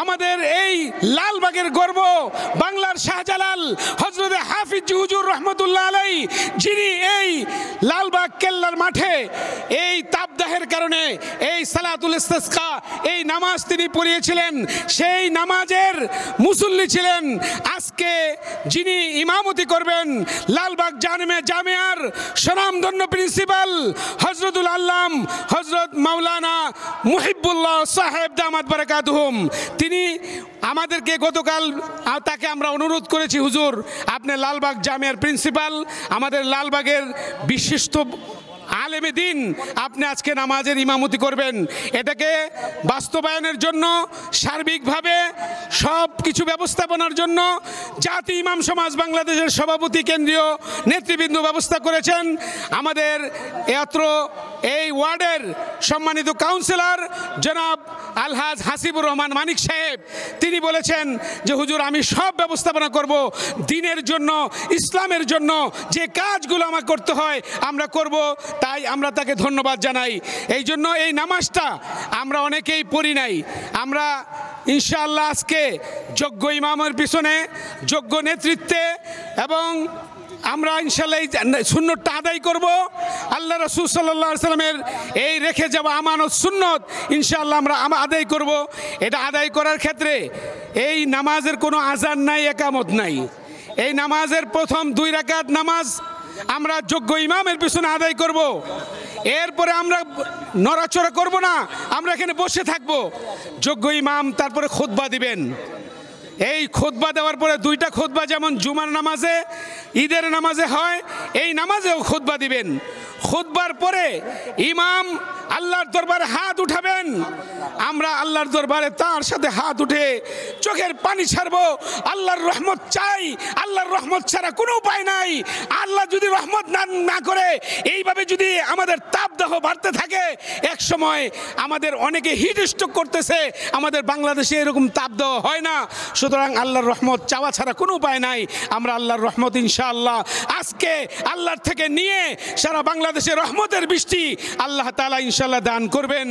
আমাদের এই লালবাগের গর্ব বাংলার শাহজালাল হযরত হাফিজ হুজুর রহমতুল্লাহ আলাইহি, যিনি এই লালবাগ কেল্লার মাঠে এই তাপদাহের কারণে এই সালাতুল ইস্তিসকা এই নামাজ তিনি পড়িয়েছিলেন, সেই নামাজের মুসল্লি ছিলেন। আজকে যিনি ইমামতি করবেন লালবাগ জামিয়ার স্বনামধন্য প্রিন্সিপাল হযরতুল আল্লাম হযরত মাওলানা মুহিবুল্লাহ সাহেব দামাত বারাকাতুহুম, তিনি আমাদেরকে গতকাল তাকে আমরা অনুরোধ করেছি, হুজুর আপনি লালবাগ জামিয়ার প্রিন্সিপাল, আমাদের লালবাগের বিশিষ্ট আলেমে দিন, আপনি আজকে নামাজের ইমামতি করবেন। এটাকে বাস্তবায়নের জন্য সার্বিকভাবে সব কিছু ব্যবস্থাপনার জন্য জাতি ইমাম সমাজ বাংলাদেশের সভাপতি কেন্দ্রীয় নেতৃবৃন্দ ব্যবস্থা করেছেন। আমাদের এই ওয়ার্ডের সম্মানিত কাউন্সিলর জনাব আলহাজ হাসিবুর রহমান মানিক সাহেব, তিনি বলেছেন যে হুজুর আমি সব ব্যবস্থাপনা করব, দিনের জন্য ইসলামের জন্য যে কাজগুলো আমার করতে হয় আমরা করব, তাই আমরা তাকে ধন্যবাদ জানাই। এই জন্য এই নামাজটা আমরা অনেকেই পড়ি নাই, আমরা ইনশাআল্লাহ আজকে যোগ্য ইমামের পিছনে যোগ্য নেতৃত্বে এবং আমরা ইনশাআল্লাহ এই সুন্নতটা আদায় করব। আল্লাহ রাসূল সাল্লাল্লাহু আলাইহি সাল্লামের এই রেখে যাওয়া আমানত সুন্নত ইনশাআল্লাহ আমরা আদায় করব। এটা আদায় করার ক্ষেত্রে এই নামাজের কোনো আযান নাই, একামত নাই। এই নামাজের প্রথম 2 রাকাত নামাজ আমরা যোগ্য ইমামের পিছনে আদায় করব। এরপরে আমরা নড়াচড়া করব না, আমরা এখানে বসে থাকব। যোগ্য ইমাম তারপরে খুতবা দিবেন। এই খুতবা দেওয়ার পরে 2টা খুতবা যেমন জুমার নামাজে ঈদের নামাজে হয়, এই নামাজেও খুতবা দিবেন। খুতবার পরে ইমাম আল্লাহর দরবারে হাত উঠাবেন, আমরা আল্লাহর দরবারে তার সাথে হাত উঠে চোখের পানি ছাড়বো, আল্লাহর রহমত চাই। আল্লাহর রহমত ছাড়া কোনো উপায় নাই। আল্লাহ যদি রহমত না করে এইভাবে যদি আমাদের তাপদাহ বাড়তে থাকে, এক সময় আমাদের অনেকে হিট স্ট্রোক করতেছে। আমাদের বাংলাদেশে এরকম তাপদাহ হয় না। সুতরাং আল্লাহর রহমত চাওয়া ছাড়া কোনো উপায় নাই। আমরা আল্লাহর রহমত ইনশাআল্লাহ আজকে আল্লাহর থেকে নিয়ে সারা বাংলাদেশে রহমতের বৃষ্টি আল্লাহ তাআলা ইনশাআল্লাহ দান করবেন।